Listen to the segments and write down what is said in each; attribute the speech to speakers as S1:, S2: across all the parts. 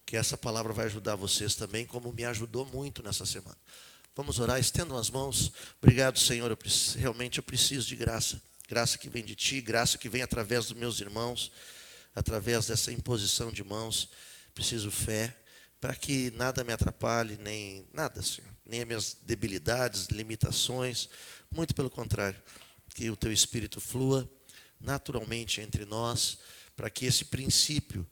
S1: que essa palavra vai ajudar vocês também, como me ajudou muito nessa semana. Vamos orar, estendam as mãos. Obrigado, Senhor, realmente eu preciso de graça. Graça que vem de Ti, graça que vem através dos meus irmãos, através dessa imposição de mãos. Preciso fé, para que nada me atrapalhe, nem nada, Senhor. Nem as minhas debilidades, limitações. Muito pelo contrário, que o Teu Espírito flua naturalmente entre nós, para que esse princípio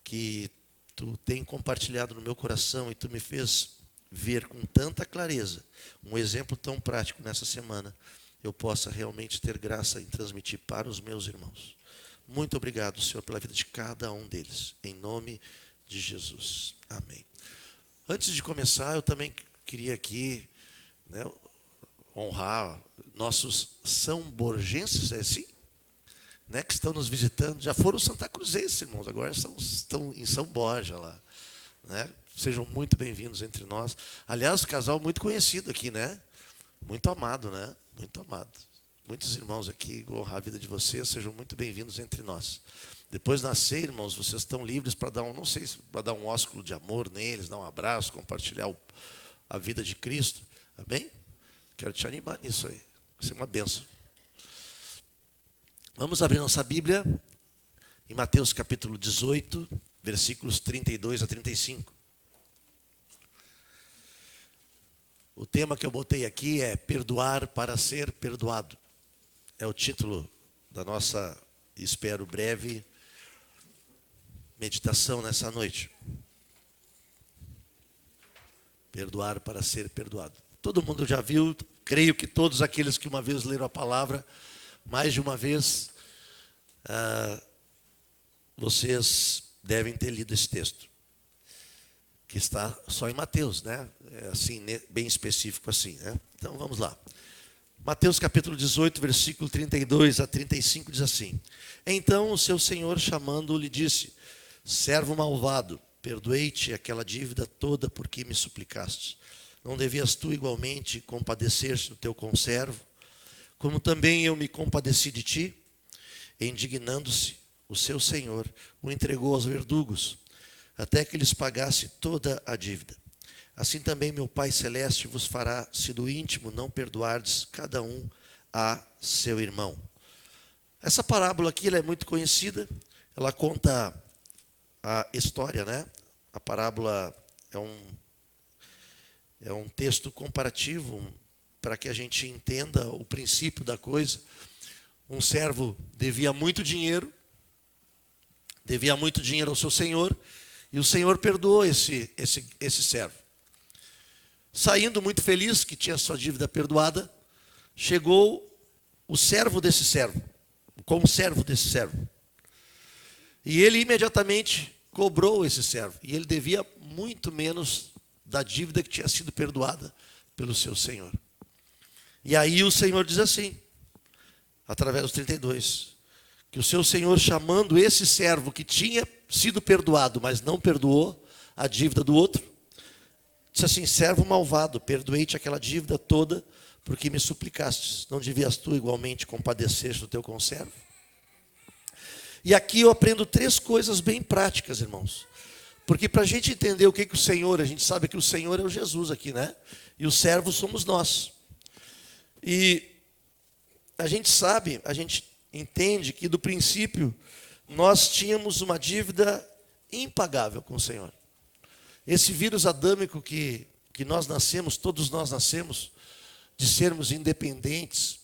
S1: que Tu tem compartilhado no meu coração e Tu me fez ver com tanta clareza, um exemplo tão prático nessa semana, eu possa realmente ter graça em transmitir para os meus irmãos. Muito obrigado, Senhor, pela vida de cada um deles, em nome de Jesus. Amém. Antes de começar, eu também queria aqui, né, honrar nossos são-borgenses, é assim? Né, que estão nos visitando, já foram Santa Cruzenses, irmãos, agora estão em São Borja lá, né? Sejam muito bem-vindos entre nós. Aliás, casal muito conhecido aqui, né? Muito amado, né? Muito amado. Muitos irmãos aqui, honrar a vida de vocês, sejam muito bem-vindos entre nós. Depois de nascer, irmãos, vocês estão livres para dar não sei, para dar um ósculo de amor neles, dar um abraço, compartilhar a vida de Cristo. Amém? Quero te animar nisso aí. Vai ser uma bênção. Vamos abrir nossa Bíblia em Mateus capítulo 18, versículos 32 a 35. O tema que eu botei aqui é perdoar para ser perdoado. É o título da nossa, espero, breve meditação nessa noite. Perdoar para ser perdoado. Todo mundo já viu, creio que todos aqueles que uma vez leram a palavra, mais de uma vez, vocês devem ter lido esse texto, que está só em Mateus, né? É assim, bem específico assim, né? Então vamos lá. Mateus capítulo 18, versículo 32 a 35 diz assim: Então o seu senhor, chamando-o, lhe disse: Servo malvado, perdoei-te aquela dívida toda porque me suplicaste. Não devias tu igualmente compadecer-te do teu conservo, como também eu me compadeci de ti? Indignando-se, o seu senhor o entregou aos verdugos, até que lhes pagasse toda a dívida. Assim também meu Pai Celeste vos fará, se do íntimo não perdoardes cada um a seu irmão. Essa parábola aqui ela é muito conhecida, ela conta a história, né? A parábola é um texto comparativo, para que a gente entenda o princípio da coisa. Um servo devia muito dinheiro ao seu senhor, e o senhor perdoou esse servo. Saindo muito feliz, que tinha sua dívida perdoada, chegou o servo desse servo, o conservo desse servo. E ele imediatamente cobrou esse servo, e ele devia muito menos da dívida que tinha sido perdoada pelo seu senhor. E aí o Senhor diz assim, através dos 32, que o seu Senhor, chamando esse servo que tinha sido perdoado, mas não perdoou a dívida do outro, disse assim: servo malvado, perdoei-te aquela dívida toda, porque me suplicastes. Não devias tu igualmente compadecer-te do teu conservo? E aqui eu aprendo 3 coisas bem práticas, irmãos. Porque para a gente entender o que o Senhor, a gente sabe que o Senhor é o Jesus aqui, né? E os servos somos nós. E a gente sabe, a gente entende que do princípio nós tínhamos uma dívida impagável com o Senhor. Esse vírus adâmico que nós nascemos, todos nós nascemos, de sermos independentes,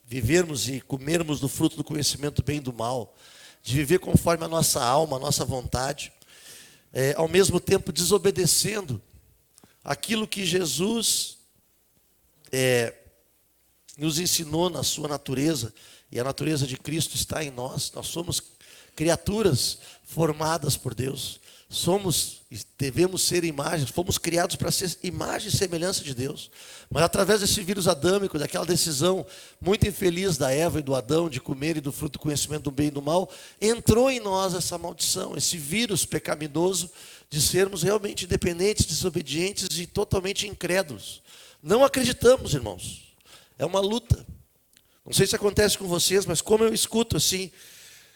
S1: vivermos e comermos do fruto do conhecimento do bem e do mal, de viver conforme a nossa alma, a nossa vontade, ao mesmo tempo desobedecendo aquilo que Jesus nos ensinou na sua natureza, e a natureza de Cristo está em nós. Nós somos criaturas formadas por Deus, devemos ser imagens, fomos criados para ser imagem e semelhança de Deus, mas através desse vírus adâmico, daquela decisão muito infeliz da Eva e do Adão de comerem do fruto do conhecimento do bem e do mal, entrou em nós essa maldição, esse vírus pecaminoso de sermos realmente independentes, desobedientes e totalmente incrédulos. Não acreditamos, irmãos. É uma luta. Não sei se acontece com vocês, mas como eu escuto assim,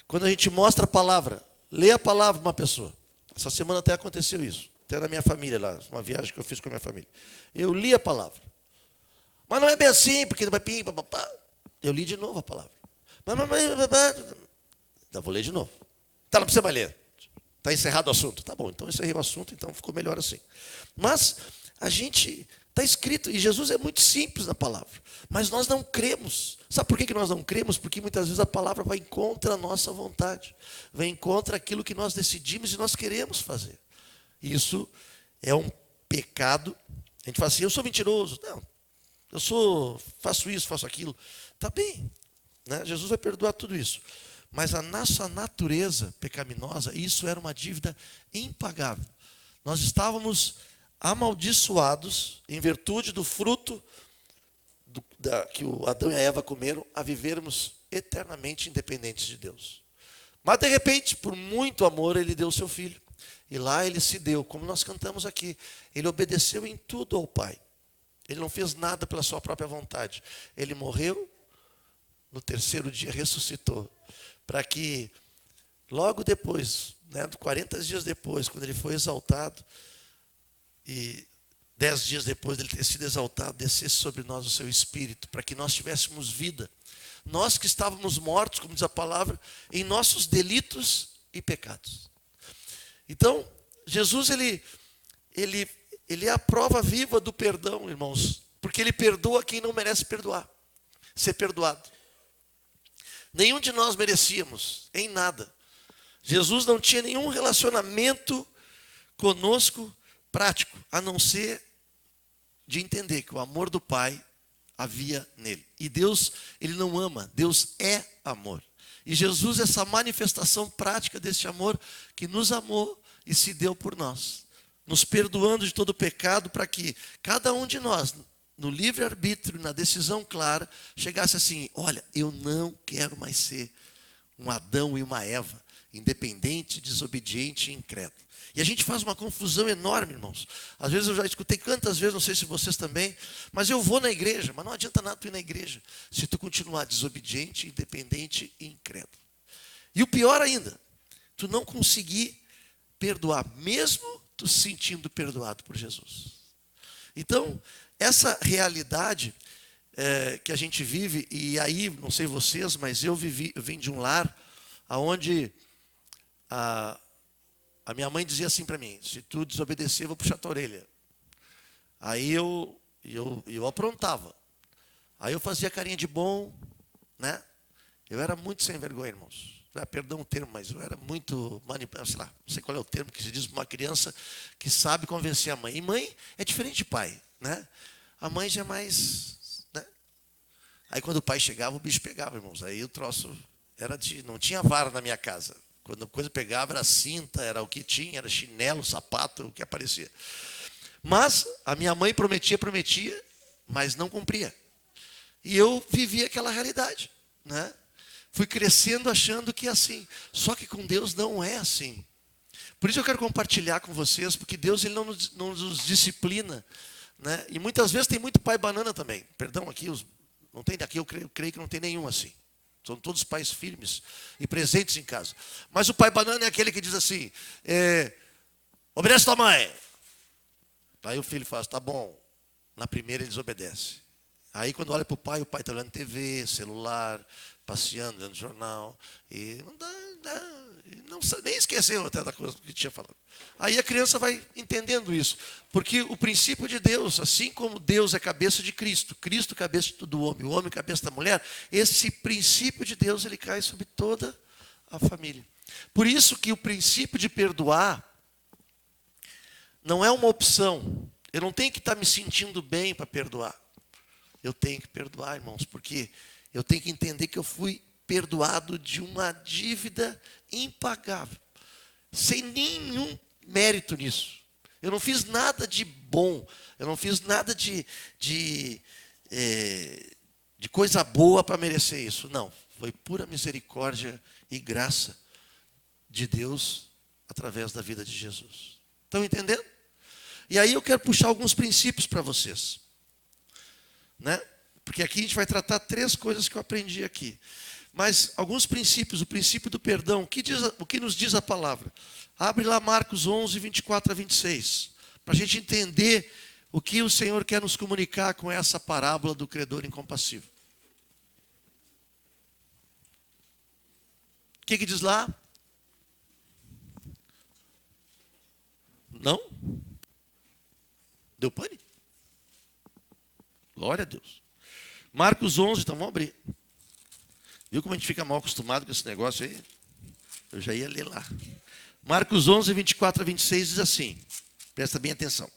S1: quando a gente mostra a palavra, lê a palavra para uma pessoa, Essa semana até aconteceu isso. Até na minha família lá, uma viagem que eu fiz com a minha família. Eu li a palavra. Mas não é bem assim, porque vai pim, papapá. Eu li de novo a palavra. Então vou ler de novo. Tá, não precisa mais ler. Está encerrado o assunto. Tá bom, então encerrei o assunto, então ficou melhor assim. Mas a gente, está escrito, e Jesus é muito simples na palavra. Mas nós não cremos. Sabe por que nós não cremos? Porque muitas vezes a palavra vai contra a nossa vontade. Vai contra aquilo que nós decidimos e nós queremos fazer. Isso é um pecado. A gente fala assim, eu sou mentiroso. Não, faço isso, faço aquilo. Está bem, né? Jesus vai perdoar tudo isso. Mas a nossa natureza pecaminosa, isso era uma dívida impagável. Nós estávamos amaldiçoados em virtude do fruto que o Adão e a Eva comeram, a vivermos eternamente independentes de Deus. Mas de repente, por muito amor, ele deu o seu filho. E lá ele se deu, como nós cantamos aqui. Ele obedeceu em tudo ao Pai. Ele não fez nada pela sua própria vontade. Ele morreu, no terceiro dia ressuscitou. Para que logo depois, 40 dias depois, quando ele foi exaltado, e 10 dias depois de ele ter sido exaltado, descesse sobre nós o seu Espírito, para que nós tivéssemos vida. Nós que estávamos mortos, como diz a palavra, em nossos delitos e pecados. Então, Jesus, ele é a prova viva do perdão, irmãos, porque ele perdoa quem não merece ser perdoado. Nenhum de nós merecíamos, em nada. Jesus não tinha nenhum relacionamento conosco prático, a não ser de entender que o amor do Pai havia nele. E Deus, ele não ama, Deus é amor. E Jesus é essa manifestação prática desse amor que nos amou e se deu por nós, nos perdoando de todo o pecado, para que cada um de nós, no livre-arbítrio, na decisão clara, chegasse assim, olha, eu não quero mais ser um Adão e uma Eva, independente, desobediente e incrédulo. E a gente faz uma confusão enorme, irmãos. Às vezes eu já escutei quantas vezes, não sei se vocês também, mas eu vou na igreja, mas não adianta nada tu ir na igreja, se tu continuar desobediente, independente e incrédulo. E o pior ainda, tu não conseguir perdoar, mesmo tu se sentindo perdoado por Jesus. Então, essa realidade que a gente vive, e aí, não sei vocês, mas eu vim de um lar onde a minha mãe dizia assim para mim, se tu desobedecer, eu vou puxar tua orelha. Aí eu aprontava. Aí eu fazia carinha de bom, né? Eu era muito sem vergonha, irmãos. Perdão o termo, mas eu era muito manipulado, sei lá, não sei qual é o termo que se diz para uma criança que sabe convencer a mãe. E mãe é diferente de pai, né? A mãe já é mais, né? Aí quando o pai chegava, o bicho pegava, irmãos. Aí o troço não tinha vara na minha casa. Quando a coisa pegava, era cinta, era o que tinha, era chinelo, sapato, o que aparecia. Mas a minha mãe prometia, mas não cumpria. E eu vivia aquela realidade, né? Fui crescendo achando que é assim. Só que com Deus não é assim. Por isso eu quero compartilhar com vocês, porque Deus ele não nos disciplina, né? E muitas vezes tem muito pai banana também. Perdão, aqui não tem daqui, eu creio que não tem nenhum assim. São todos pais firmes e presentes em casa. Mas o pai banana é aquele que diz assim, obedece tua mãe. Aí o filho fala, tá bom. Na primeira ele desobedece. Aí quando olha para o pai está olhando TV, celular, passeando, lendo jornal. E não nem esqueceu até da coisa que tinha falado. Aí a criança vai entendendo isso. Porque o princípio de Deus, assim como Deus é cabeça de Cristo, Cristo cabeça do homem, o homem cabeça da mulher, esse princípio de Deus ele cai sobre toda a família. Por isso que o princípio de perdoar não é uma opção. Eu não tenho que estar me sentindo bem para perdoar. Eu tenho que perdoar, irmãos, porque eu tenho que entender que eu fui perdoado de uma dívida impagável, sem nenhum mérito nisso. Eu não fiz nada de bom, eu não fiz nada de coisa boa para merecer isso. Não, foi pura misericórdia e graça de Deus através da vida de Jesus. Estão entendendo? E aí eu quero puxar alguns princípios para vocês, né? Porque aqui a gente vai tratar 3 coisas que eu aprendi aqui. Mas alguns princípios, o princípio do perdão, o que nos diz a palavra? Abre lá Marcos 11, 24 a 26, para a gente entender o que o Senhor quer nos comunicar com essa parábola do credor incompassível. O que diz lá? Não? Deu pane? Glória a Deus. Marcos 11, então vamos abrir. Viu como a gente fica mal acostumado com esse negócio aí? Eu já ia ler lá. Marcos 11, 24 a 26 diz assim. Presta bem atenção.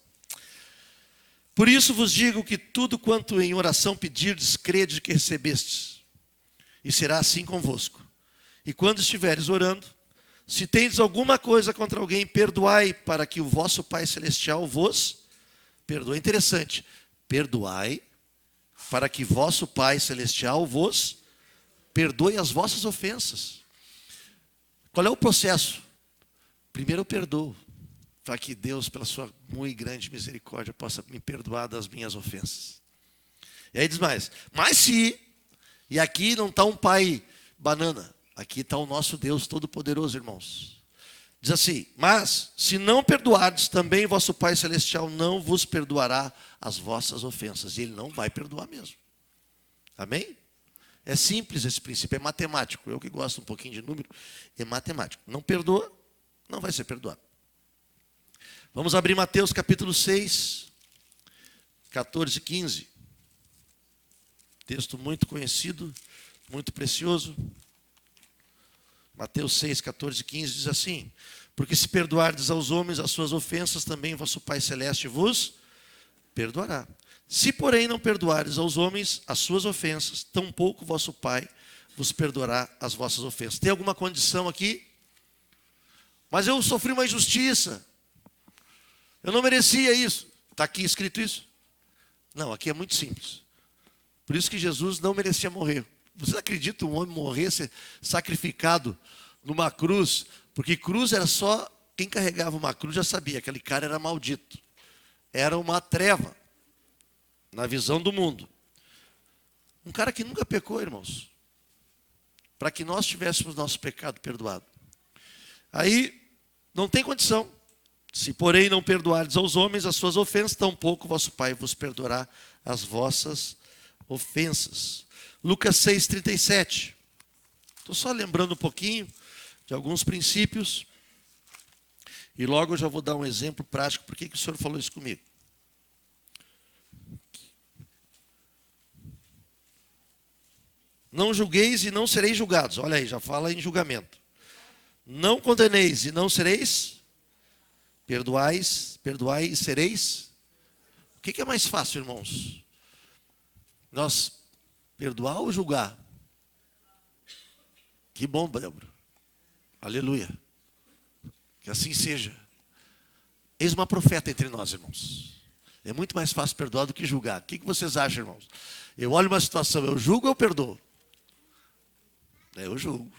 S1: Por isso vos digo que tudo quanto em oração pedirdes, crede que recebestes. E será assim convosco. E quando estiveres orando, se tendes alguma coisa contra alguém, perdoai para que o vosso Pai Celestial vos perdoe. Interessante. Perdoai para que vosso Pai Celestial vos perdoe as vossas ofensas. Qual é o processo? Primeiro eu perdoo, para que Deus, pela sua muito grande misericórdia, possa me perdoar das minhas ofensas. E aí diz mais, mas se, e aqui não está um pai banana, aqui está o nosso Deus Todo-Poderoso, irmãos. Diz assim, mas se não perdoardes, também vosso Pai Celestial não vos perdoará as vossas ofensas. E Ele não vai perdoar mesmo. Amém? É simples esse princípio, é matemático. Eu que gosto um pouquinho de número, é matemático. Não perdoa, não vai ser perdoado. Vamos abrir Mateus capítulo 6, 14 e 15. Texto muito conhecido, muito precioso. Mateus 6, 14 e 15 diz assim: porque se perdoardes aos homens as suas ofensas, também vosso Pai Celeste vos perdoará. Se, porém, não perdoardes aos homens as suas ofensas, tampouco vosso Pai vos perdoará as vossas ofensas. Tem alguma condição aqui? Mas eu sofri uma injustiça. Eu não merecia isso. Está aqui escrito isso? Não, aqui é muito simples. Por isso que Jesus não merecia morrer. Vocês acreditam um homem morrer, ser sacrificado numa cruz? Porque cruz era só, quem carregava uma cruz já sabia, aquele cara era maldito. Era uma treva, na visão do mundo. Um cara que nunca pecou, irmãos. Para que nós tivéssemos nosso pecado perdoado. Aí, não tem condição. Se, porém, não perdoardes aos homens as suas ofensas, tampouco vosso Pai vos perdoará as vossas ofensas. Lucas 6,37. Estou só lembrando um pouquinho de alguns princípios. E logo eu já vou dar um exemplo prático. Por que o Senhor falou isso comigo? Não julgueis e não sereis julgados. Olha aí, já fala em julgamento. Não condeneis e não sereis. Perdoai e sereis. O que é mais fácil, irmãos? Nós perdoar ou julgar? Que bom, Débora. Aleluia. Que assim seja. Eis uma profeta entre nós, irmãos. É muito mais fácil perdoar do que julgar. O que vocês acham, irmãos? Eu olho uma situação, eu julgo ou eu perdoo? Eu julgo.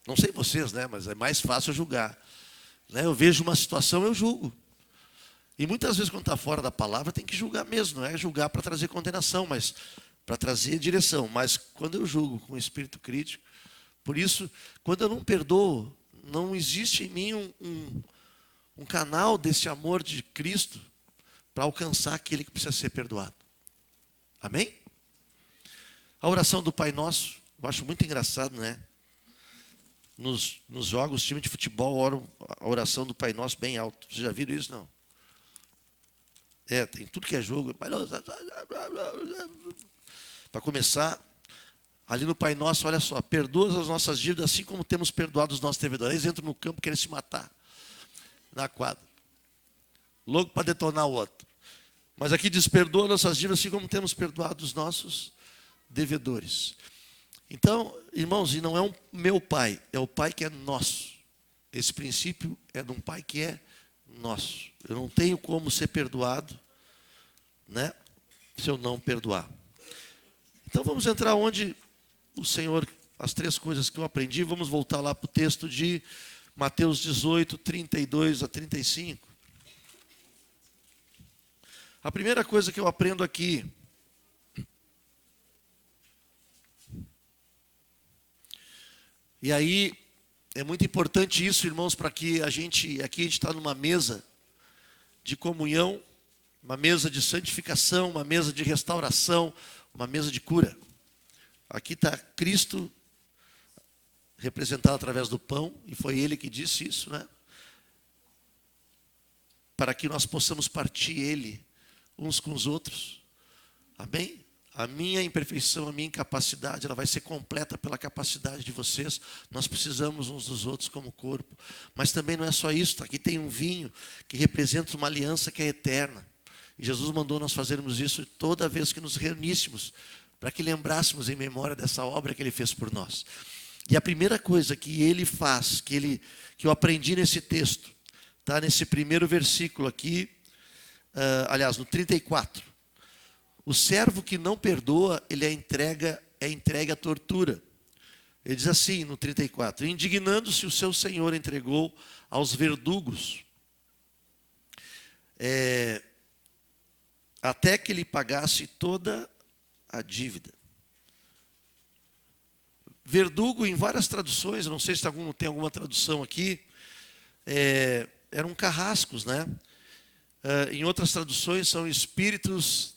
S1: Não sei vocês, né? Mas é mais fácil julgar. Eu vejo uma situação, eu julgo. E muitas vezes, quando está fora da palavra, tem que julgar mesmo. Não é julgar para trazer condenação, mas para trazer direção. Mas quando eu julgo com espírito crítico, por isso, quando eu não perdoo, não existe em mim um canal desse amor de Cristo para alcançar aquele que precisa ser perdoado. Amém? A oração do Pai Nosso, eu acho muito engraçado, né? Nos jogos, os times de futebol oram a oração do Pai Nosso bem alto. Vocês já viram isso, não? Tem tudo que é jogo. Para começar, ali no Pai Nosso, olha só, perdoa as nossas dívidas assim como temos perdoado os nossos devedores. Eles entram no campo querendo se matar na quadra. Louco para detonar o outro. Mas aqui diz, perdoa nossas dívidas assim como temos perdoado os nossos devedores. Então, irmãos, e não é o meu pai, é o pai que é nosso. Esse princípio é de um pai que é nosso. Eu não tenho como ser perdoado, né, se eu não perdoar. Então vamos entrar onde o Senhor, as três coisas que eu aprendi, vamos voltar lá para o texto de Mateus 18, 32 a 35. A primeira coisa que eu aprendo aqui E aí, é muito importante isso, irmãos, para que aqui a gente está numa mesa de comunhão, uma mesa de santificação, uma mesa de restauração, uma mesa de cura. Aqui está Cristo representado através do pão, e foi Ele que disse isso, né? Para que nós possamos partir Ele uns com os outros. Amém? A minha imperfeição, a minha incapacidade, ela vai ser completa pela capacidade de vocês. Nós precisamos uns dos outros como corpo. Mas também não é só isso. Aqui tem um vinho que representa uma aliança que é eterna. E Jesus mandou nós fazermos isso toda vez que nos reuníssemos, para que lembrássemos em memória dessa obra que Ele fez por nós. E a primeira coisa que Ele faz, que eu aprendi nesse texto, está nesse primeiro versículo aqui, aliás, no 34. O servo que não perdoa, ele é entregue à tortura. Ele diz assim no 34: indignando-se o seu senhor entregou aos verdugos, até que lhe pagasse toda a dívida. Verdugo, em várias traduções, eu não sei se tem alguma tradução aqui, eram carrascos, né? Em outras traduções são espíritos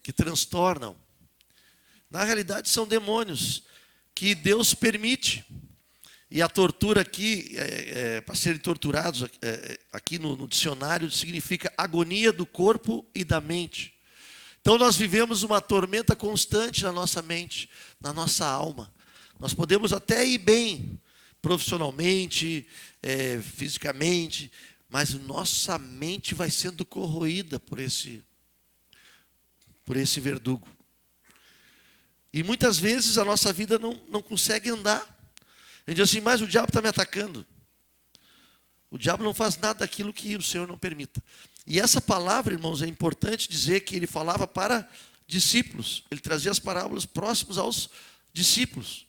S1: que transtornam. Na realidade são demônios que Deus permite. E a tortura aqui, para serem torturados, aqui no dicionário, significa agonia do corpo e da mente. Então nós vivemos uma tormenta constante na nossa mente, na nossa alma. Nós podemos até ir bem, profissionalmente, fisicamente, mas nossa mente vai sendo corroída por esse verdugo. E muitas vezes a nossa vida não consegue andar. A gente diz assim, mas o diabo está me atacando. O diabo não faz nada daquilo que o Senhor não permita. E essa palavra, irmãos, é importante dizer que ele falava para discípulos. Ele trazia as parábolas próximas aos discípulos.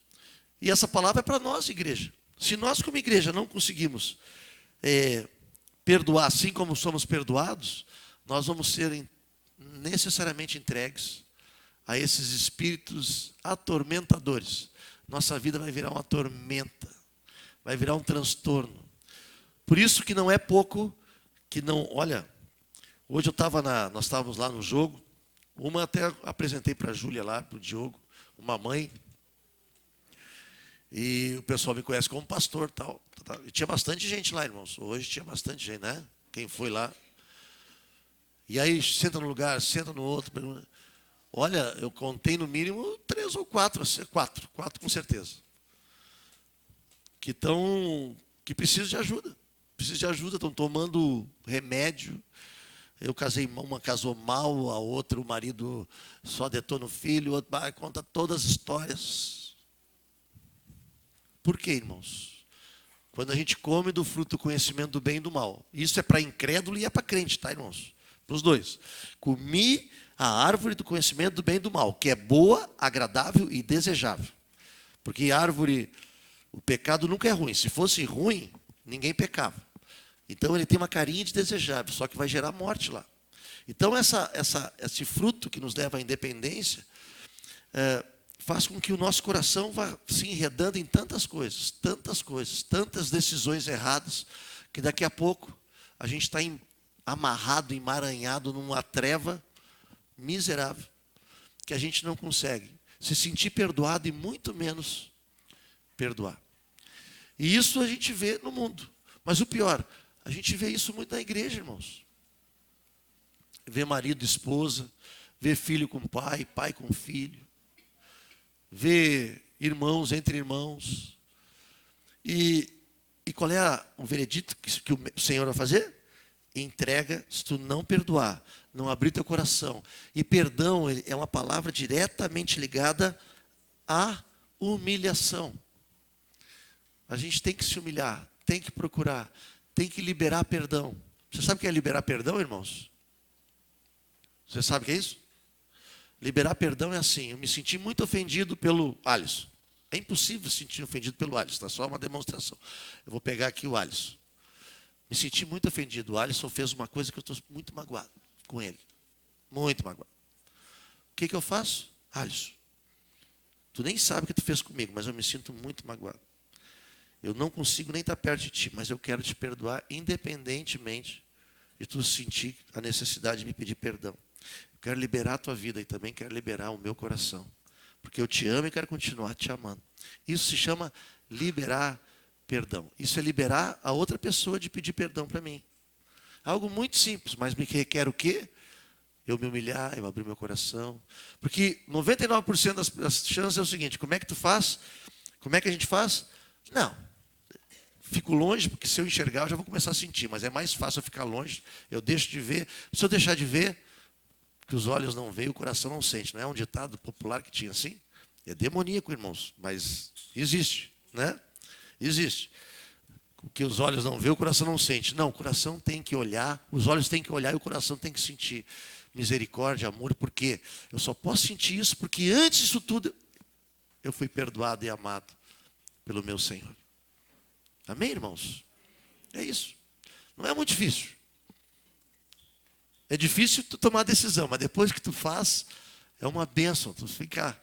S1: E essa palavra é para nós, igreja. Se nós, como igreja, não conseguimos perdoar assim como somos perdoados, nós vamos ser necessariamente entregues a esses espíritos atormentadores. Nossa vida vai virar uma tormenta, vai virar um transtorno. Por isso que não é pouco, olha, hoje nós estávamos lá no jogo, até apresentei para a Júlia lá, para o Diogo, uma mãe, e o pessoal me conhece como pastor, tal. E tinha bastante gente lá, irmãos, hoje tinha bastante gente, né? Quem foi lá? E aí, senta no lugar, senta no outro, pergunta. Olha, eu contei no mínimo 3 ou 4, 4 com certeza. Que precisam de ajuda. Precisam de ajuda, estão tomando remédio. Uma casou mal, a outra, o marido só detona o filho, o outro conta todas as histórias. Por quê, irmãos? Quando a gente come do fruto do conhecimento do bem e do mal. Isso é para incrédulo e é para crente, tá, irmãos? Para os dois. Comi a árvore do conhecimento do bem e do mal, que é boa, agradável e desejável. Porque o pecado nunca é ruim. Se fosse ruim, ninguém pecava. Então ele tem uma carinha de desejável, só que vai gerar morte lá. Então esse fruto que nos leva à independência faz com que o nosso coração vá se enredando em tantas coisas, tantas decisões erradas, que daqui a pouco a gente está amarrado, emaranhado numa treva miserável, que a gente não consegue se sentir perdoado e muito menos perdoar. E isso a gente vê no mundo. Mas o pior, a gente vê isso muito na igreja, irmãos. Vê marido e esposa, vê filho com pai, pai com filho, vê irmãos entre irmãos. E qual é o veredito que o Senhor vai fazer? Entrega, se tu não perdoar, não abrir teu coração. E perdão é uma palavra diretamente ligada à humilhação. A gente tem que se humilhar, tem que procurar, tem que liberar perdão. Você sabe o que é liberar perdão, irmãos? Você sabe o que é isso? Liberar perdão é assim, eu me senti muito ofendido pelo Alisson. É impossível se sentir ofendido pelo Alisson, está só uma demonstração. Eu vou pegar aqui o Alisson. Me senti muito ofendido. O Alisson fez uma coisa que eu estou muito magoado com ele. Muito magoado. O que eu faço? Alisson, Tu nem sabe o que tu fez comigo, mas eu me sinto muito magoado. Eu não consigo nem estar perto de ti, mas eu quero te perdoar independentemente de tu sentir a necessidade de me pedir perdão. Eu quero liberar a tua vida e também quero liberar o meu coração. Porque eu te amo e quero continuar te amando. Isso se chama liberar perdão. Isso é liberar a outra pessoa de pedir perdão para mim. Algo muito simples, mas me requer o quê? Eu me humilhar, eu abrir meu coração. Porque 99% das chances é o seguinte: como é que tu faz? Como é que a gente faz? Não. Fico longe, porque se eu enxergar eu já vou começar a sentir. Mas é mais fácil eu ficar longe, eu deixo de ver. Se eu deixar de ver, que os olhos não veem, o coração não sente. Não é um ditado popular que tinha assim? É demoníaco, irmãos, mas existe, né? Existe. O que os olhos não veem, o coração não sente. Não, o coração tem que olhar, os olhos têm que olhar e o coração tem que sentir misericórdia, amor, porque eu só posso sentir isso porque antes disso tudo eu fui perdoado e amado pelo meu Senhor. Amém, irmãos? É isso. Não é muito difícil. É difícil tu tomar a decisão, mas depois que tu faz, é uma bênção, tu fica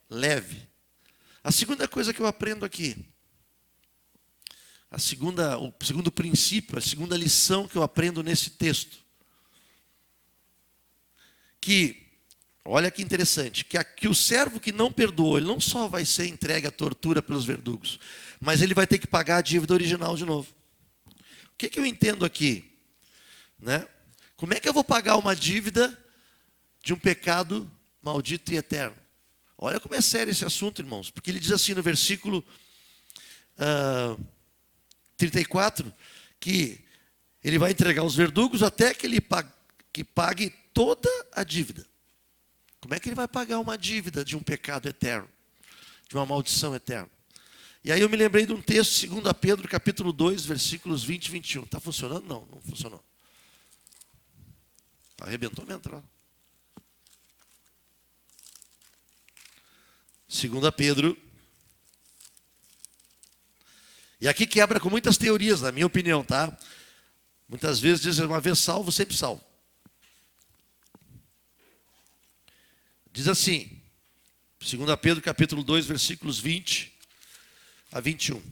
S1: leve. A segunda coisa que eu aprendo aqui, o segundo princípio, a segunda lição que eu aprendo nesse texto, que, olha que interessante, que o servo que não perdoou, ele não só vai ser entregue à tortura pelos verdugos, mas ele vai ter que pagar a dívida original de novo. O que eu entendo aqui? Né? Como é que eu vou pagar uma dívida de um pecado maldito e eterno? Olha como é sério esse assunto, irmãos. Porque ele diz assim no versículo 34, que ele vai entregar os verdugos até que ele pague toda a dívida. Como é que ele vai pagar uma dívida de um pecado eterno? De uma maldição eterna? E aí eu me lembrei de um texto, 2 Pedro, capítulo 2, versículos 20 e 21. Está funcionando? Não, não funcionou. Arrebentou minha entrada. 2 Pedro. E aqui quebra com muitas teorias, na minha opinião, tá? Muitas vezes dizem, uma vez salvo, sempre salvo. Diz assim, 2 Pedro, capítulo 2, versículos 20 a 21.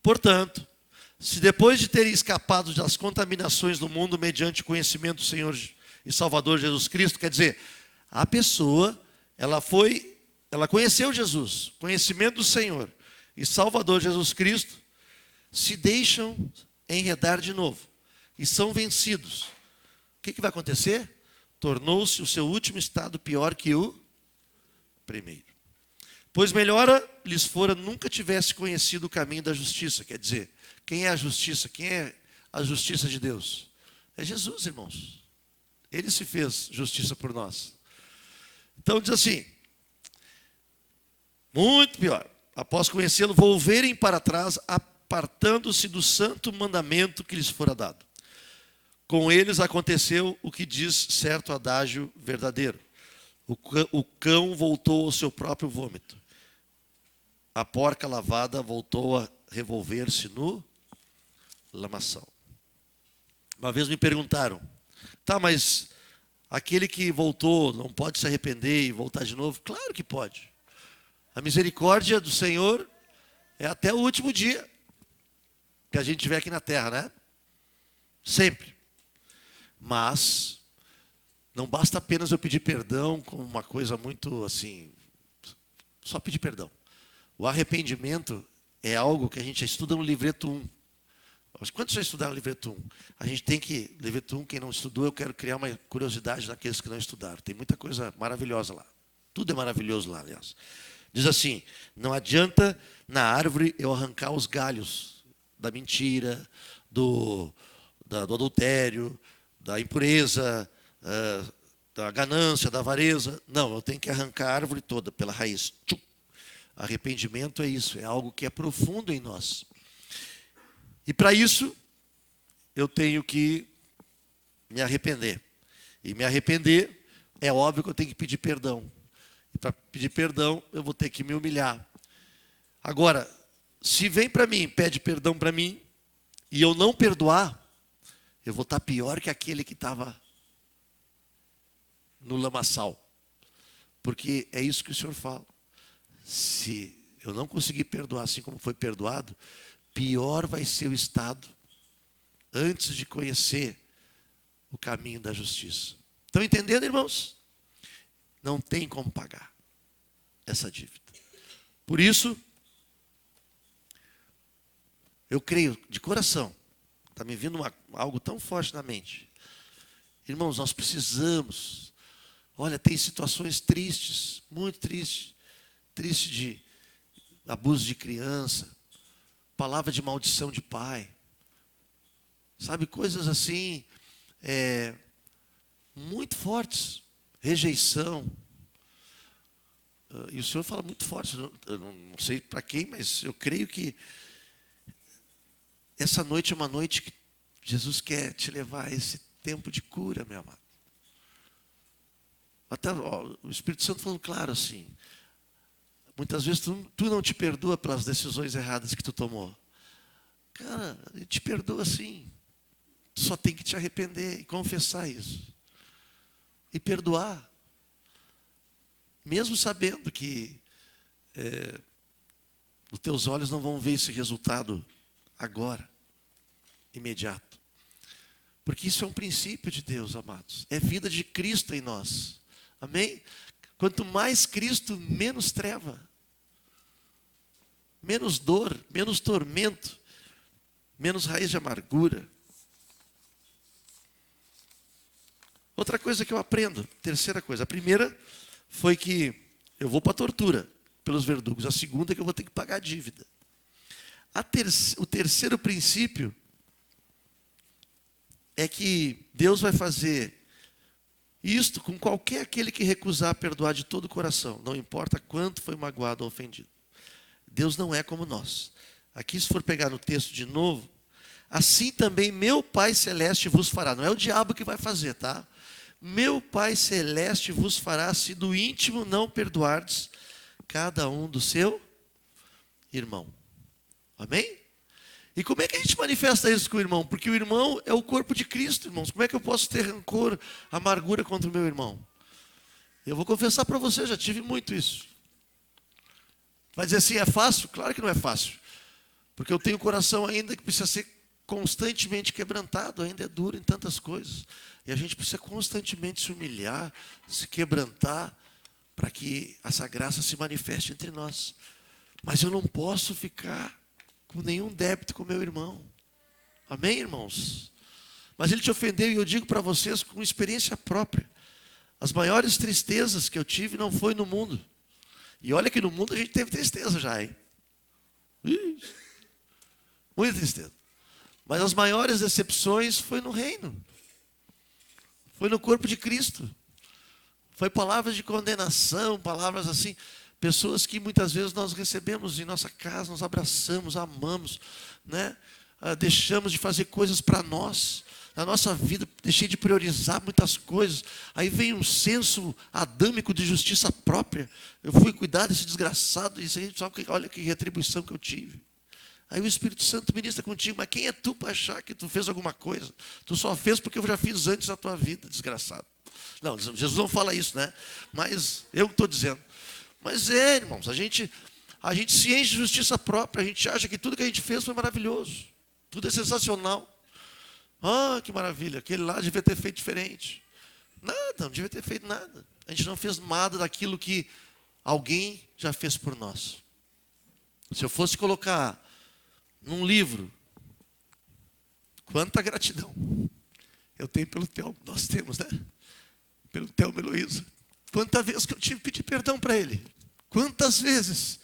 S1: Portanto, se depois de terem escapado das contaminações do mundo mediante o conhecimento do Senhor e Salvador Jesus Cristo, quer dizer, a pessoa, ela conheceu Jesus, conhecimento do Senhor e Salvador Jesus Cristo, se deixam enredar de novo e são vencidos. O que vai acontecer? Tornou-se o seu último estado pior que o primeiro. Pois melhor lhes fora nunca tivesse conhecido o caminho da justiça. Quer dizer, quem é a justiça? Quem é a justiça de Deus? É Jesus, irmãos. Ele se fez justiça por nós. Então diz assim, muito pior. Após conhecê-lo, volverem para trás, apartando-se do santo mandamento que lhes fora dado. Com eles aconteceu o que diz certo adágio verdadeiro. O cão voltou ao seu próprio vômito. A porca lavada voltou a revolver-se no lamaçal. Uma vez me perguntaram, tá, mas aquele que voltou não pode se arrepender e voltar de novo? Claro que pode. A misericórdia do Senhor é até o último dia que a gente estiver aqui na terra, né? Sempre. Mas não basta apenas eu pedir perdão como uma coisa muito assim, só pedir perdão. O arrependimento é algo que a gente estuda no livreto 1. Quantos já estudaram o livreto 1? A gente tem que, livreto 1, quem não estudou, eu quero criar uma curiosidade naqueles que não estudaram. Tem muita coisa maravilhosa lá. Tudo é maravilhoso lá, aliás. Diz assim, não adianta na árvore eu arrancar os galhos da mentira, do adultério, da impureza, da ganância, da avareza. Não, eu tenho que arrancar a árvore toda pela raiz. Tchum. Arrependimento é isso, é algo que é profundo em nós. E para isso, eu tenho que me arrepender. E me arrepender, é óbvio que eu tenho que pedir perdão. E para pedir perdão, eu vou ter que me humilhar. Agora, se vem para mim, pede perdão para mim, e eu não perdoar, eu vou estar pior que aquele que estava no lamaçal. Porque é isso que o Senhor fala. Se eu não conseguir perdoar assim como foi perdoado, pior vai ser o estado antes de conhecer o caminho da justiça. Estão entendendo, irmãos? Não tem como pagar essa dívida. Por isso, eu creio de coração, está me vindo algo tão forte na mente. Irmãos, nós precisamos. Olha, tem situações tristes, muito tristes. Triste de abuso de criança, palavra de maldição de pai. Sabe, coisas assim, muito fortes. Rejeição. E o Senhor fala muito forte. Eu não sei para quem, mas eu creio que essa noite é uma noite que Jesus quer te levar a esse tempo de cura, meu amado. Até o Espírito Santo falando claro assim. Muitas vezes tu não te perdoa pelas decisões erradas que tu tomou. Cara, ele te perdoa sim. Tu só tem que te arrepender e confessar isso. E perdoar. Mesmo sabendo que os teus olhos não vão ver esse resultado agora, imediato. Porque isso é um princípio de Deus, amados. É vida de Cristo em nós. Amém? Quanto mais Cristo, menos treva. Menos dor, menos tormento. Menos raiz de amargura. Outra coisa que eu aprendo, terceira coisa. A primeira foi que eu vou para a tortura pelos verdugos. A segunda é que eu vou ter que pagar a dívida. O terceiro princípio é que Deus vai fazer isto com qualquer aquele que recusar perdoar de todo o coração, não importa quanto foi magoado ou ofendido. Deus não é como nós. Aqui, se for pegar no texto de novo, assim também meu Pai Celeste vos fará. Não é o diabo que vai fazer, tá? Meu Pai Celeste vos fará, se do íntimo não perdoardes cada um do seu irmão. Amém? E como é que a gente manifesta isso com o irmão? Porque o irmão é o corpo de Cristo, irmãos. Como é que eu posso ter rancor, amargura contra o meu irmão? Eu vou confessar para você, já tive muito isso. Vai dizer assim, é fácil? Claro que não é fácil. Porque eu tenho um coração ainda que precisa ser constantemente quebrantado, ainda é duro em tantas coisas. E a gente precisa constantemente se humilhar, se quebrantar, para que essa graça se manifeste entre nós. Mas eu não posso ficar com nenhum débito com meu irmão. Amém, irmãos? Mas ele te ofendeu e eu digo para vocês com experiência própria. As maiores tristezas que eu tive não foi no mundo. E olha que no mundo a gente teve tristeza já, hein? Muita tristeza. Mas as maiores decepções foi no reino. Foi no corpo de Cristo. Foi palavras de condenação, palavras assim. Pessoas que muitas vezes nós recebemos em nossa casa, nós abraçamos, amamos, né? Deixamos de fazer coisas para nós. Na nossa vida, deixei de priorizar muitas coisas. Aí vem um senso adâmico de justiça própria. Eu fui cuidar desse desgraçado, isso aí, só que olha que retribuição que eu tive. Aí o Espírito Santo ministra contigo, mas quem é tu para achar que tu fez alguma coisa? Tu só fez porque eu já fiz antes na tua vida, desgraçado. Não, Jesus não fala isso, né? Mas eu estou dizendo. Mas irmãos, a gente se enche de justiça própria, a gente acha que tudo que a gente fez foi maravilhoso. Tudo é sensacional. Ah, que maravilha, aquele lá devia ter feito diferente. Nada, não devia ter feito nada. A gente não fez nada daquilo que alguém já fez por nós. Se eu fosse colocar num livro, quanta gratidão eu tenho pelo Telmo, nós temos, né? Pelo Telmo e Heloísa. Quantas vezes que eu tive que pedir perdão para ele. Quantas vezes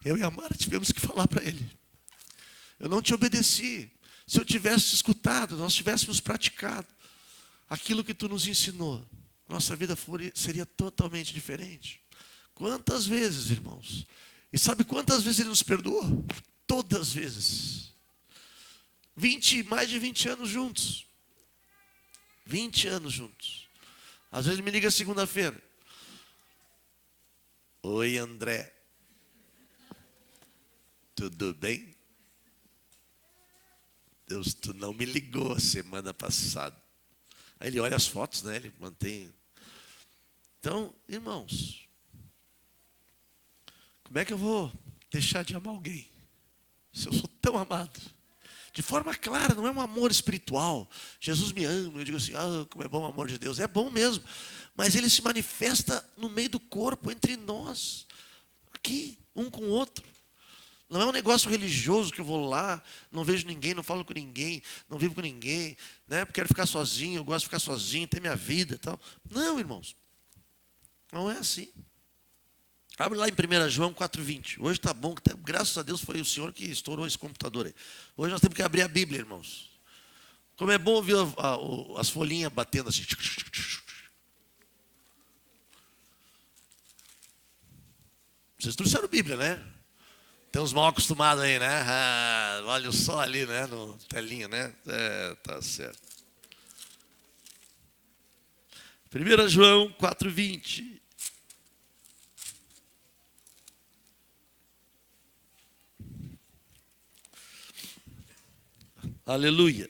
S1: eu e a Mara tivemos que falar para ele. Eu não te obedeci. Se eu tivesse te escutado, nós tivéssemos praticado aquilo que tu nos ensinou, nossa vida seria totalmente diferente. Quantas vezes, irmãos? E sabe quantas vezes ele nos perdoou? Todas as vezes. Mais de 20 anos juntos. 20 anos juntos. Às vezes ele me liga segunda-feira. Oi, André. Tudo bem? Deus, tu não me ligou a semana passada. Aí ele olha as fotos, né? Ele mantém. Então, irmãos, Como é que eu vou deixar de amar alguém se eu sou tão amado? De forma clara, não é um amor espiritual. Jesus me ama, eu digo assim, como é bom o amor de Deus. É bom mesmo, mas ele se manifesta no meio do corpo, entre nós, aqui, um com o outro. Não é um negócio religioso que eu vou lá, não vejo ninguém, não falo com ninguém, não vivo com ninguém, né? Quero ficar sozinho, eu gosto de ficar sozinho, ter minha vida e tal. Não, irmãos, não é assim. Abre lá em 1 João 4,20. Hoje está bom, graças a Deus foi o Senhor que estourou esse computador aí. Hoje nós temos que abrir a Bíblia, irmãos. Como é bom ouvir as folhinhas batendo assim. Vocês trouxeram Bíblia, né? Tem uns mal acostumados aí, né? Olha o sol ali, né? No telinho, né? Tá certo. 1 João 4,20. Aleluia.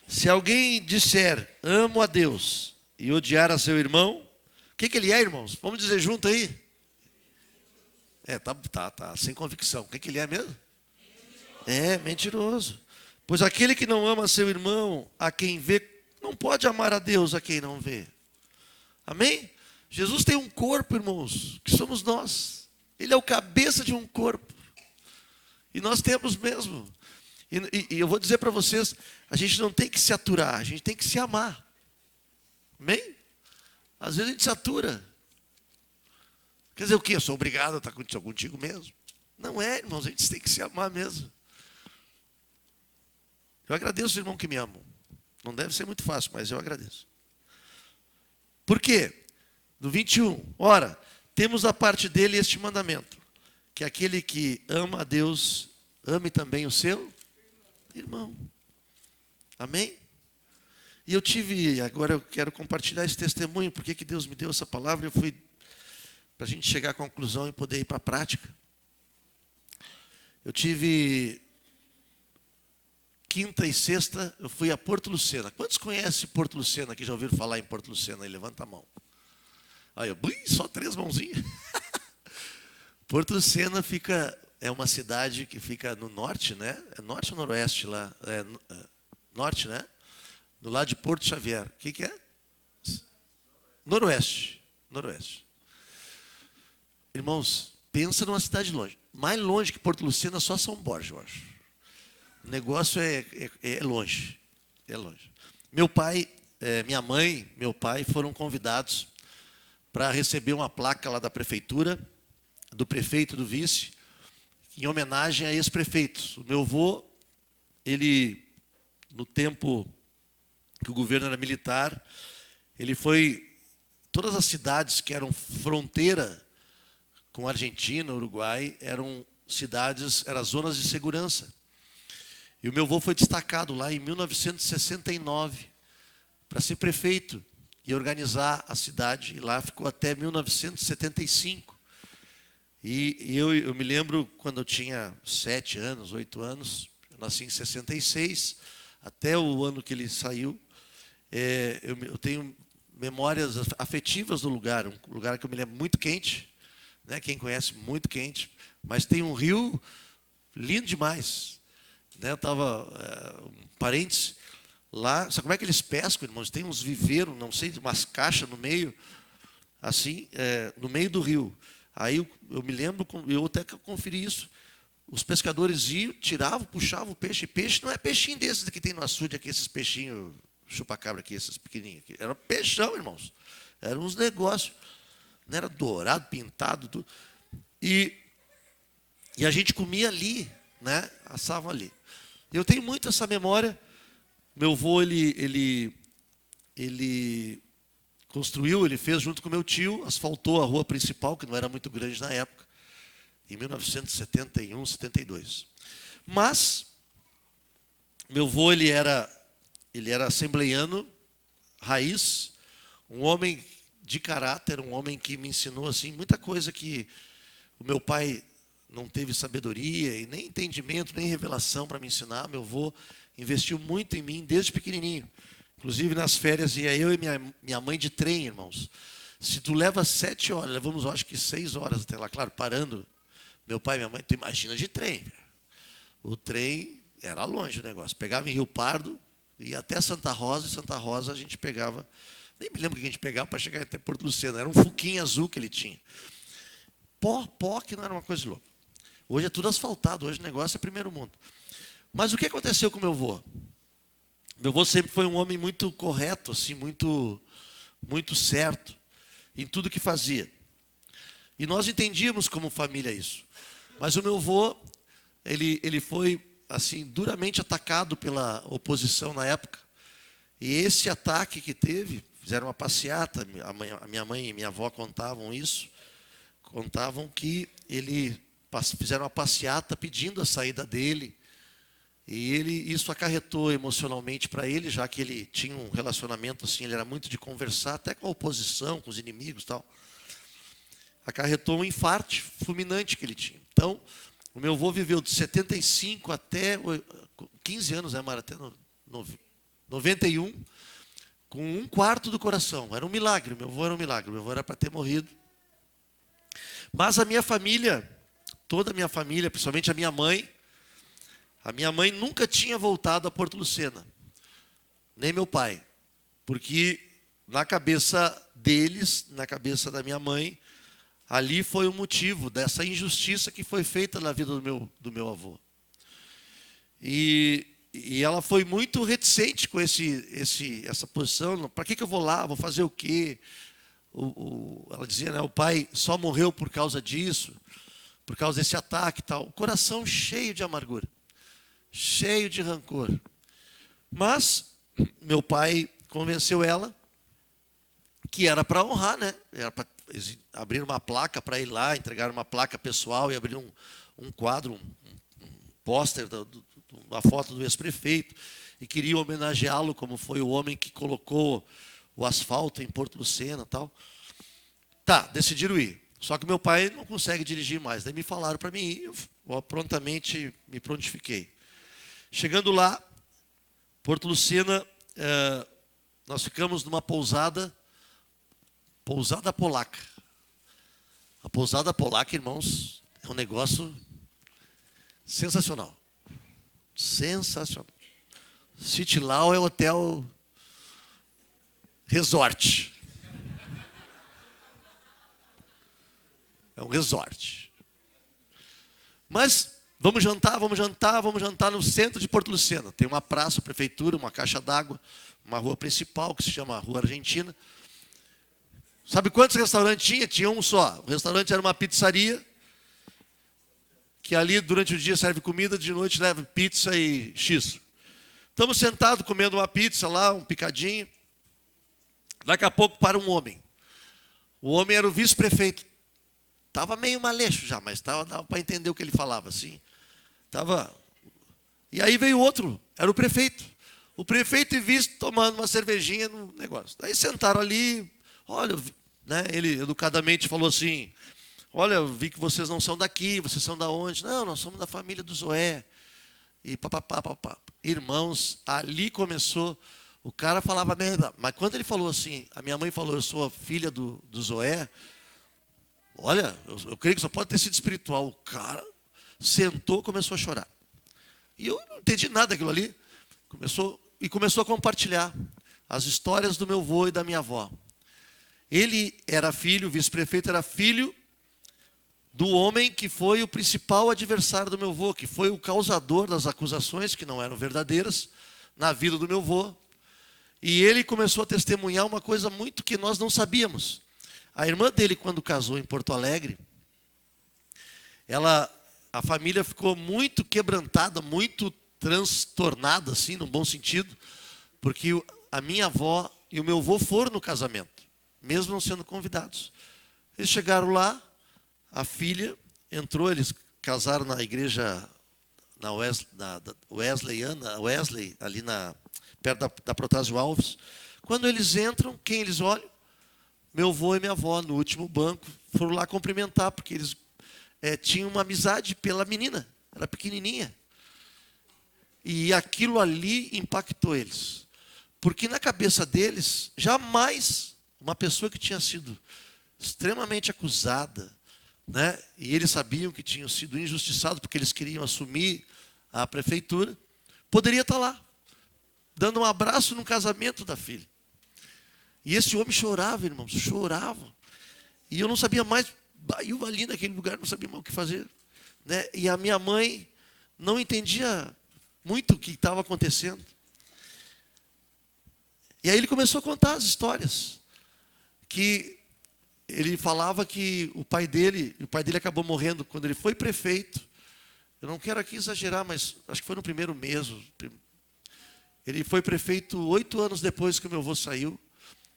S1: Se alguém disser, amo a Deus, e odiar a seu irmão, o que ele é, irmãos? Vamos dizer junto aí? Tá, sem convicção. O que ele é mesmo? É mentiroso. Pois aquele que não ama seu irmão, a quem vê, não pode amar a Deus a quem não vê. Amém? Jesus tem um corpo, irmãos, que somos nós. Ele é o cabeça de um corpo. E nós temos mesmo. E eu vou dizer para vocês, a gente não tem que se aturar, a gente tem que se amar. Amém? Às vezes a gente se atura. Quer dizer o quê? Eu sou obrigado a estar contigo mesmo? Não é, irmãos, a gente tem que se amar mesmo. Eu agradeço, irmão, que me amam. Não deve ser muito fácil, mas eu agradeço. Por quê? No 21, ora, temos da parte dele este mandamento, que aquele que ama a Deus, ame também o seu irmão. Amém? E agora eu quero compartilhar esse testemunho, porque que Deus me deu essa palavra, eu fui para a gente chegar à conclusão e poder ir para a prática. Eu tive quinta e sexta, eu fui a Porto Lucena. Quantos conhecem Porto Lucena, que já ouviram falar em Porto Lucena? Aí, levanta a mão. Aí só 3 mãozinhas. Porto Lucena é uma cidade que fica no norte, né? É norte ou noroeste lá? Norte, né? Do lado de Porto Xavier. O que é? Noroeste. Irmãos, pensa numa cidade longe. Mais longe que Porto Lucena, só São Borja, eu acho. O negócio é longe. É longe. Meu pai, minha mãe, meu pai foram convidados para receber uma placa lá da prefeitura, do prefeito e do vice, em homenagem a ex-prefeitos. O meu avô, ele, no tempo que o governo era militar, ele foi... Todas as cidades que eram fronteira com a Argentina, Uruguai, eram zonas de segurança. E o meu avô foi destacado lá em 1969 para ser prefeito e organizar a cidade. E lá ficou até 1975. E eu me lembro quando eu tinha 7 anos, 8 anos, eu nasci em 66, até o ano que ele saiu, eu tenho memórias afetivas do lugar, um lugar que eu me lembro muito quente, né? Quem conhece, muito quente, mas tem um rio lindo demais. Né? Eu estava, um parênteses, lá, sabe como é que eles pescam, irmãos? Tem uns viveiros, não sei, umas caixas no meio, assim, no meio do rio. Aí eu me lembro, eu até conferi isso, os pescadores iam, tiravam, puxavam o peixe. Peixe não é peixinho desses que tem no açude, aqui, esses peixinhos, chupa-cabra aqui, esses pequenininhos aqui. Era peixão, irmãos. Eram uns negócios. Não era dourado, pintado, tudo. E a gente comia ali, né? Assava ali. Eu tenho muito essa memória. Meu avô, ele construiu, ele fez junto com meu tio, asfaltou a rua principal, que não era muito grande na época, em 1971, 72. Mas, meu avô, ele era assembleiano, raiz, um homem de caráter, um homem que me ensinou assim, muita coisa que o meu pai não teve sabedoria, e nem entendimento, nem revelação para me ensinar. Meu avô investiu muito em mim desde pequenininho. Inclusive, nas férias, ia eu e minha mãe de trem, irmãos. Se tu leva 7 horas, levamos acho que 6 horas até lá, claro, parando. Meu pai e minha mãe, tu imagina de trem. O trem era longe o negócio. Pegava em Rio Pardo, ia até Santa Rosa, e Santa Rosa a gente pegava, nem me lembro o que a gente pegava para chegar até Porto Lucena. Era um Fuquinha azul que ele tinha. Pó que não era uma coisa louca. Hoje é tudo asfaltado, hoje o negócio é primeiro mundo. Mas o que aconteceu com meu avô? Meu avô sempre foi um homem muito correto, assim, muito certo em tudo que fazia. E nós entendíamos como família isso. Mas o meu avô, ele foi assim duramente atacado pela oposição na época. E esse ataque que teve, fizeram uma passeata, a minha mãe e minha avó contavam isso, contavam que fizeram uma passeata pedindo a saída dele. E isso acarretou emocionalmente para ele, já que ele tinha um relacionamento assim, ele era muito de conversar, até com a oposição, com os inimigos e tal. Acarretou um infarte fulminante que ele tinha. Então, o meu avô viveu de 75 até 15 anos, Mara? Até 91, com 1/4 do coração. Era um milagre, meu avô era um milagre. Meu avô era para ter morrido. Mas a minha família, toda a minha família, principalmente a minha mãe nunca tinha voltado a Porto Lucena, nem meu pai, porque na cabeça deles, na cabeça da minha mãe, ali foi o motivo dessa injustiça que foi feita na vida do meu avô. E ela foi muito reticente com essa posição. Para que eu vou lá? Vou fazer o quê? Ela dizia, né, o pai só morreu por causa disso, por causa desse ataque e tal. O coração cheio de amargura, cheio de rancor. Mas meu pai convenceu ela que era para honrar, né? Era para abrir uma placa para ir lá, entregar uma placa pessoal e abrir um quadro, um pôster, uma foto do ex-prefeito, e queria homenageá-lo como foi o homem que colocou o asfalto em Porto Lucena e tal. Tá, decidiram ir. Só que meu pai não consegue dirigir mais. Daí me falaram para mim ir, eu prontamente me prontifiquei. Chegando lá, Porto Lucena, nós ficamos numa pousada polaca. A pousada polaca, irmãos, é um negócio sensacional. Sensacional. City Lau é hotel resort. É um resort. Mas vamos jantar no centro de Porto Lucena. Tem uma praça, prefeitura, uma caixa d'água, uma rua principal que se chama Rua Argentina. Sabe quantos restaurantes tinha? Tinha um só. O restaurante era uma pizzaria, que ali durante o dia serve comida, de noite leva pizza e X. Estamos sentados comendo uma pizza lá, um picadinho. Daqui a pouco para um homem. O homem era o vice-prefeito. Estava meio maleixo já, mas dava para entender o que ele falava, assim. E aí veio outro, era o prefeito. O prefeito e vice tomando uma cervejinha no negócio. Daí sentaram ali, olha, né, ele educadamente falou assim, olha, eu vi que vocês não são daqui, vocês são da onde? Não, nós somos da família do Zoé. E papapá. Irmãos, ali começou, o cara falava merda. Mas quando ele falou assim, a minha mãe falou, eu sou a filha do Zoé, olha, eu creio que só pode ter sido espiritual. O cara sentou, começou a chorar. E eu não entendi nada daquilo ali. Começou a compartilhar as histórias do meu avô e da minha avó. Ele era filho, o vice-prefeito era filho do homem que foi o principal adversário do meu avô, que foi o causador das acusações, que não eram verdadeiras, na vida do meu avô. E ele começou a testemunhar uma coisa muito que nós não sabíamos. A irmã dele, quando casou em Porto Alegre, a família ficou muito quebrantada, muito transtornada, assim, num bom sentido, porque a minha avó e o meu avô foram no casamento, mesmo não sendo convidados. Eles chegaram lá, a filha entrou, eles casaram na igreja Wesley, ali perto da Protásio Alves. Quando eles entram, quem eles olham? Meu avô e minha avó, no último banco, foram lá cumprimentar, porque eles tinham uma amizade pela menina, era pequenininha. E aquilo ali impactou eles. Porque na cabeça deles, jamais uma pessoa que tinha sido extremamente acusada, né? E eles sabiam que tinham sido injustiçados porque eles queriam assumir a prefeitura, poderia estar lá, dando um abraço no casamento da filha. E esse homem chorava, irmãos, chorava. E eu não sabia mais, eu ali naquele lugar não sabia mais o que fazer, né? E a minha mãe não entendia muito o que estava acontecendo. E aí ele começou a contar as histórias, que ele falava que o pai dele acabou morrendo quando ele foi prefeito. Eu não quero aqui exagerar, mas acho que foi no primeiro mês. Ele foi prefeito 8 anos depois que o meu avô saiu.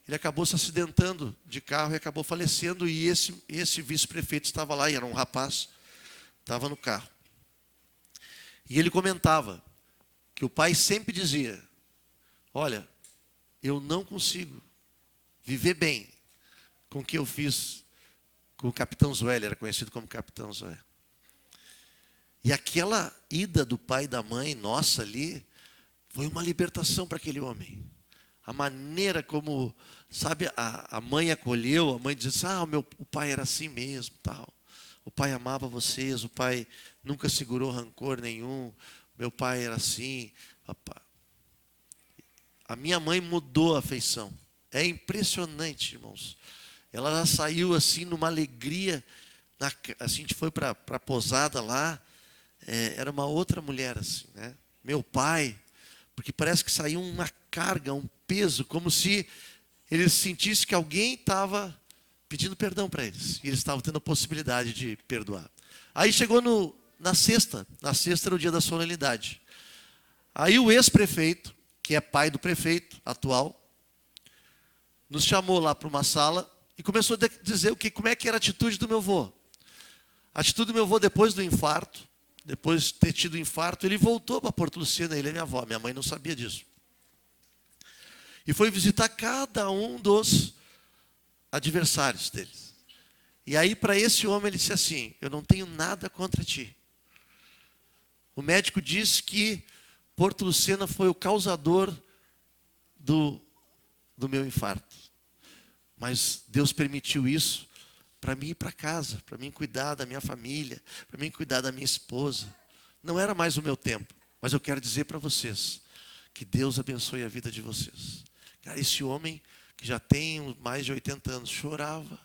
S1: Ele acabou se acidentando de carro e acabou falecendo. E esse vice-prefeito estava lá, e era um rapaz, estava no carro. E ele comentava que o pai sempre dizia: olha, eu não consigo viver bem com o que eu fiz com o Capitão Zoé. Ele era conhecido como Capitão Zoé. E aquela ida do pai e da mãe nossa ali foi uma libertação para aquele homem. A maneira como, sabe, a mãe acolheu, a mãe disse: o pai era assim mesmo, tal. O pai amava vocês, o pai nunca segurou rancor nenhum, meu pai era assim. A minha mãe mudou a afeição. É impressionante, irmãos. Ela já saiu assim numa alegria. Assim, a gente foi para a posada lá. Era uma outra mulher assim, né? Meu pai, porque parece que saiu uma carga, um peso, como se eles sentissem que alguém estava pedindo perdão para eles. E eles estavam tendo a possibilidade de perdoar. Aí chegou na sexta. Na sexta era o dia da solenidade. Aí o ex-prefeito, que é pai do prefeito atual, nos chamou lá para uma sala e começou a dizer como é que era a atitude do meu avô. A atitude do meu avô depois do infarto, depois de ter tido infarto, ele voltou para Porto Lucena, ele e minha avó. Minha mãe não sabia disso. E foi visitar cada um dos adversários deles. E aí para esse homem ele disse assim: eu não tenho nada contra ti. O médico disse que Porto Lucena foi o causador do meu infarto. Mas Deus permitiu isso para mim ir para casa, para mim cuidar da minha família, para mim cuidar da minha esposa. Não era mais o meu tempo, mas eu quero dizer para vocês que Deus abençoe a vida de vocês. Cara, esse homem que já tem mais de 80 anos chorava.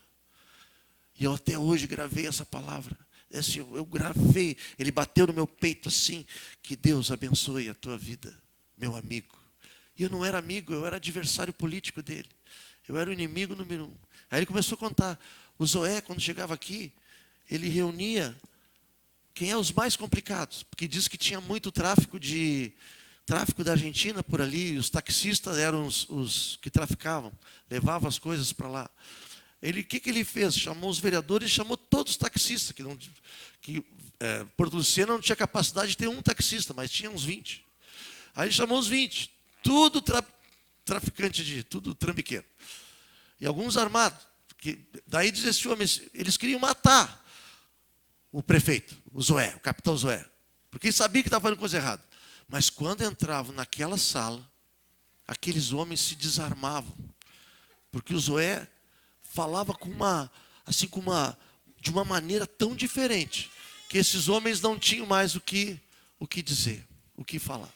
S1: E eu até hoje gravei essa palavra. Assim, eu gravei, ele bateu no meu peito assim: que Deus abençoe a tua vida, meu amigo. E eu não era amigo, eu era adversário político dele. Eu era o inimigo número 1. Aí ele começou a contar. O Zoé, quando chegava aqui, ele reunia quem é os mais complicados, porque diz que tinha muito tráfico da Argentina por ali, e os taxistas eram os que traficavam, levavam as coisas para lá. O que ele fez? Chamou os vereadores e chamou todos os taxistas, Porto Lucena não tinha capacidade de ter um taxista, mas tinha uns 20. Aí ele chamou os 20, tudo traficante tudo trambiqueiro. E alguns armados. Daí diz esse homem, eles queriam matar o prefeito, o Zoé, o capitão Zoé, porque ele sabia que estava fazendo coisa errada. Mas quando entravam naquela sala, aqueles homens se desarmavam, porque o Zoé falava de uma maneira tão diferente, que esses homens não tinham mais o que dizer, o que falar.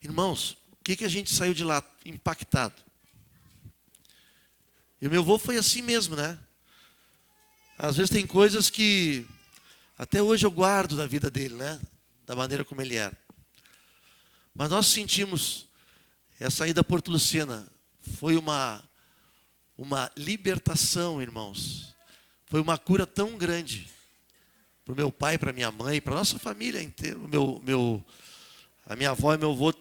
S1: Irmãos, o que a gente saiu de lá impactado? E o meu avô foi assim mesmo, né? Às vezes tem coisas que até hoje eu guardo da vida dele, né? Da maneira como ele era. Mas nós sentimos essa ida a Porto Lucena foi uma libertação, irmãos. Foi uma cura tão grande para o meu pai, para minha mãe, para a nossa família inteira. A minha avó e meu avô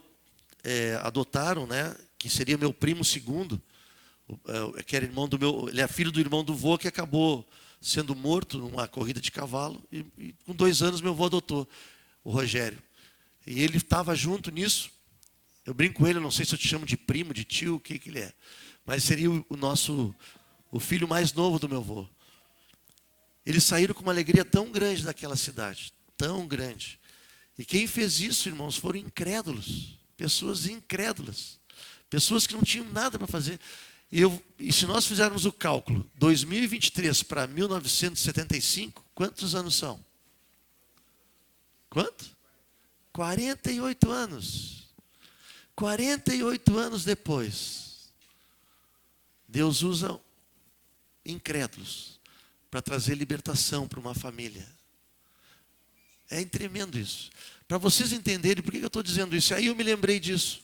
S1: adotaram, né? Que seria meu primo segundo. Que era irmão ele é filho do irmão do vô, que acabou sendo morto numa corrida de cavalo, e com 2 anos meu avô adotou o Rogério. E ele estava junto nisso. Eu brinco com ele, eu não sei se eu te chamo de primo, de tio, o que ele é. Mas seria o filho mais novo do meu avô. Eles saíram com uma alegria tão grande daquela cidade, tão grande. E quem fez isso, irmãos, foram incrédulos, pessoas incrédulas, pessoas que não tinham nada para fazer. E se nós fizermos o cálculo, 2023 para 1975, quantos anos são? Quanto? 48 anos. 48 anos depois, Deus usa incrédulos para trazer libertação para uma família. É tremendo isso. Para vocês entenderem por que eu estou dizendo isso. Aí eu me lembrei disso.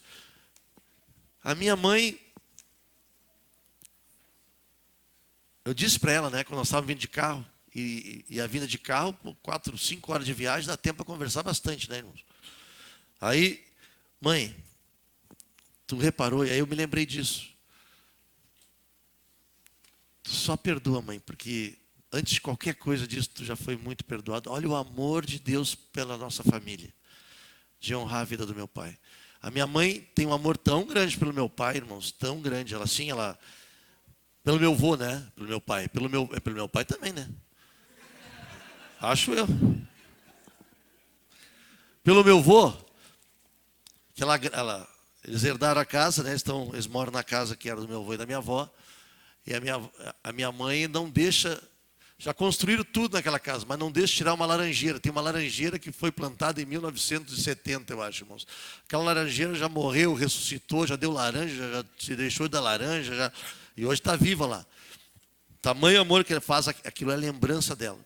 S1: A minha mãe, eu disse para ela, né, quando nós estávamos vindo de carro, e a vinda de carro, 4, 5 horas de viagem, dá tempo para conversar bastante, né, irmãos? Aí, mãe, tu reparou, e aí eu me lembrei disso. Tu só perdoa, mãe, porque antes de qualquer coisa disso, tu já foi muito perdoado. Olha o amor de Deus pela nossa família, de honrar a vida do meu pai. A minha mãe tem um amor tão grande pelo meu pai, irmãos, tão grande. Ela pelo meu avô, né? Pelo meu pai. Pelo meu pai também, né? Acho eu. Pelo meu avô, que eles herdaram a casa, né? Eles moram na casa que era do meu avô e da minha avó. E a minha mãe não deixa. Já construíram tudo naquela casa, mas não deixa tirar uma laranjeira. Tem uma laranjeira que foi plantada em 1970, eu acho, irmãos. Aquela laranjeira já morreu, ressuscitou, já deu laranja, já se deixou da laranja, e hoje está viva lá. Tamanho amor que ela faz, aquilo é lembrança dela.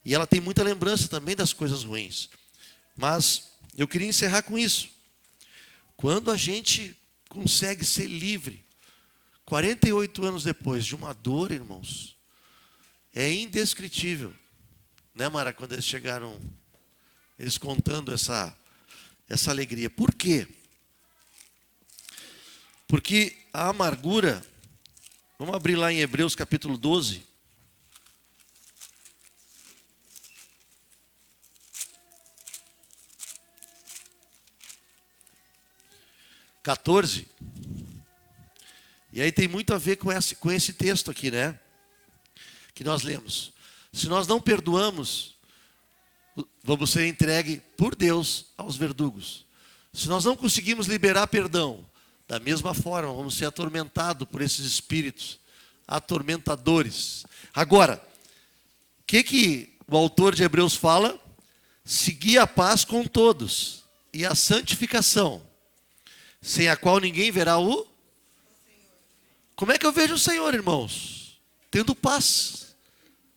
S1: E ela tem muita lembrança também das coisas ruins. Mas eu queria encerrar com isso. Quando a gente consegue ser livre, 48 anos depois de uma dor, irmãos, é indescritível. Né, Mara, quando eles chegaram, eles contando essa alegria. Por quê? Porque a amargura, vamos abrir lá em Hebreus capítulo 12. E aí tem muito a ver com esse texto aqui, né? Que nós lemos. Se nós não perdoamos, vamos ser entregue por Deus aos verdugos. Se nós não conseguimos liberar perdão, da mesma forma, vamos ser atormentados por esses espíritos atormentadores. Agora, o que o autor de Hebreus fala? Seguir a paz com todos e a santificação, sem a qual ninguém verá o... Como é que eu vejo o Senhor, irmãos? Tendo paz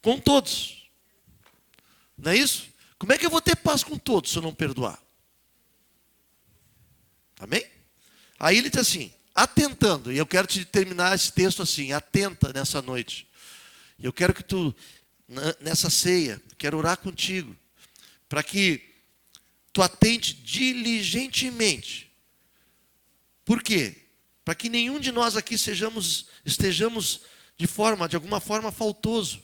S1: com todos. Não é isso? Como é que eu vou ter paz com todos se eu não perdoar? Amém? Aí ele diz assim, atentando, e eu quero te terminar esse texto assim, atenta nessa noite. Eu quero que tu, nessa ceia, quero orar contigo, para que tu atente diligentemente. Por quê? Para que nenhum de nós aqui estejamos de alguma forma faltoso,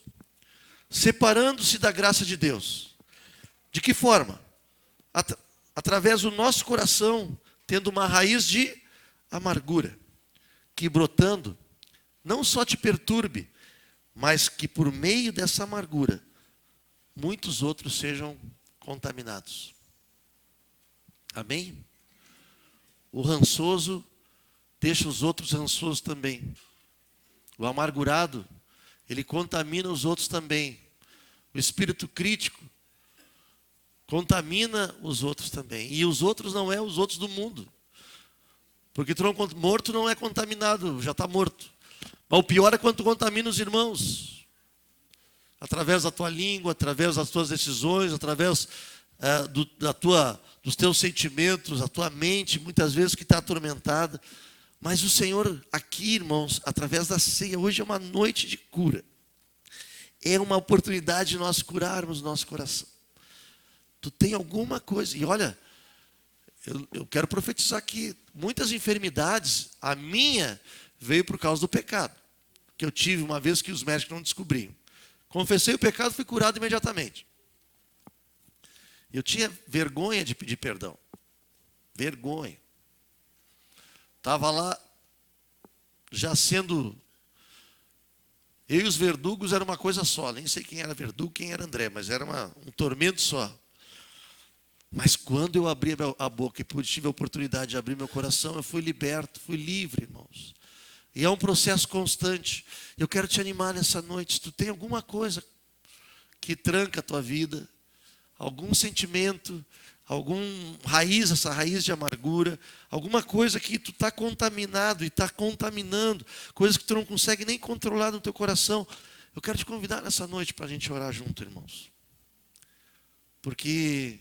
S1: separando-se da graça de Deus. De que forma? Através do nosso coração, tendo uma raiz de amargura, que brotando, não só te perturbe, mas que por meio dessa amargura, muitos outros sejam contaminados. Amém? O rançoso deixa os outros rançosos também. O amargurado, ele contamina os outros também. O espírito crítico contamina os outros também. E os outros não é os outros do mundo. Porque morto não é contaminado, já está morto. Mas o pior é quando tu contamina os irmãos. Através da tua língua, através das tuas decisões, através dos teus sentimentos, a tua mente, muitas vezes que está atormentada. Mas o Senhor aqui, irmãos, através da ceia, hoje é uma noite de cura. É uma oportunidade de nós curarmos nosso coração. Tu tem alguma coisa, e olha, eu quero profetizar aqui, muitas enfermidades, a minha veio por causa do pecado, que eu tive uma vez que os médicos não descobriam. Confessei o pecado, fui curado imediatamente. Eu tinha vergonha de pedir perdão. Vergonha. Estava lá, já sendo... Eu e os verdugos era uma coisa só. Nem sei quem era verdugo, quem era André, mas era um tormento só. Mas quando eu abri a boca e tive a oportunidade de abrir meu coração, eu fui liberto, fui livre, irmãos. E é um processo constante. Eu quero te animar nessa noite. Se tu tem alguma coisa que tranca a tua vida, algum sentimento, essa raiz de amargura, alguma coisa que tu está contaminado e está contaminando, coisas que tu não consegue nem controlar no teu coração, eu quero te convidar nessa noite para a gente orar junto, irmãos. Porque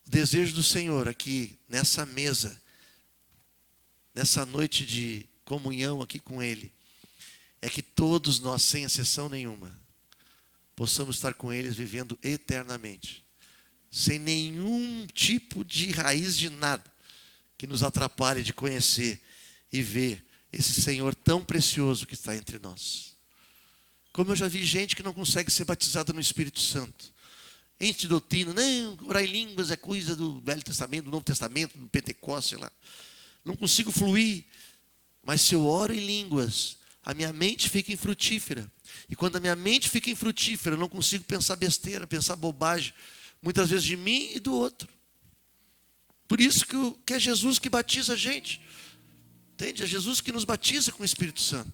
S1: o desejo do Senhor aqui, nessa mesa, nessa noite de comunhão aqui com Ele, é que todos nós, sem exceção nenhuma, possamos estar com eles vivendo eternamente, sem nenhum tipo de raiz de nada que nos atrapalhe de conhecer e ver esse Senhor tão precioso que está entre nós. Como eu já vi gente que não consegue ser batizada no Espírito Santo, ente de doutrina, não, orar em línguas é coisa do Velho Testamento, do Novo Testamento, do Pentecostes, sei lá. Não consigo fluir, mas se eu oro em línguas, a minha mente fica infrutífera. E quando a minha mente fica infrutífera, eu não consigo pensar besteira, pensar bobagem, muitas vezes de mim e do outro. Por isso que é Jesus que batiza a gente. Entende? É Jesus que nos batiza com o Espírito Santo.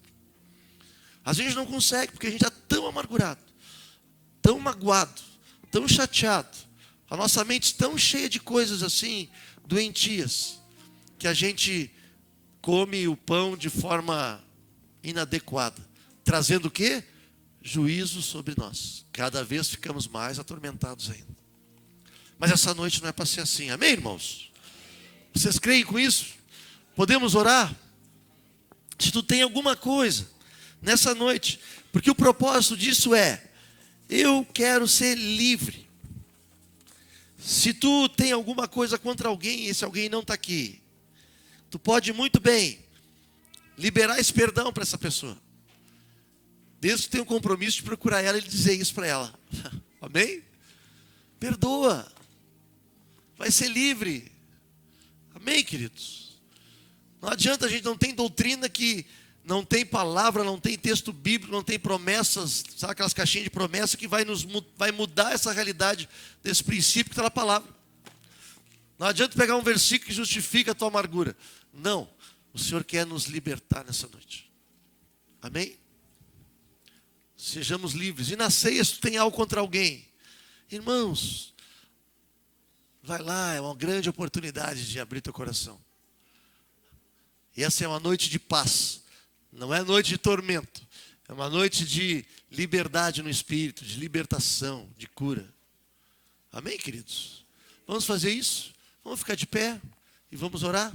S1: Às vezes não consegue, porque a gente está tão amargurado, tão magoado, tão chateado. A nossa mente tão cheia de coisas assim, doentias, que a gente come o pão de forma inadequada, trazendo o quê? Juízo sobre nós. Cada vez ficamos mais atormentados ainda. Mas essa noite não é para ser assim, amém, irmãos? Vocês creem com isso? Podemos orar? Se tu tem alguma coisa nessa noite, porque o propósito disso é, eu quero ser livre. Se tu tem alguma coisa contra alguém e esse alguém não está aqui, tu pode muito bem liberar esse perdão para essa pessoa. Desde que tenha um compromisso de procurar ela e dizer isso para ela. Amém? Perdoa. Vai ser livre. Amém, queridos? Não adianta, a gente não tem doutrina que não tem palavra, não tem texto bíblico, não tem promessas, sabe aquelas caixinhas de promessa que vai mudar essa realidade desse princípio que está na palavra. Não adianta pegar um versículo que justifica a tua amargura. Não. O Senhor quer nos libertar nessa noite. Amém? Sejamos livres. E na ceia, se tu tem algo contra alguém, irmãos, vai lá, é uma grande oportunidade de abrir teu coração. E essa é uma noite de paz. Não é noite de tormento. É uma noite de liberdade no espírito, de libertação, de cura. Amém, queridos? Vamos fazer isso? Vamos ficar de pé e vamos orar?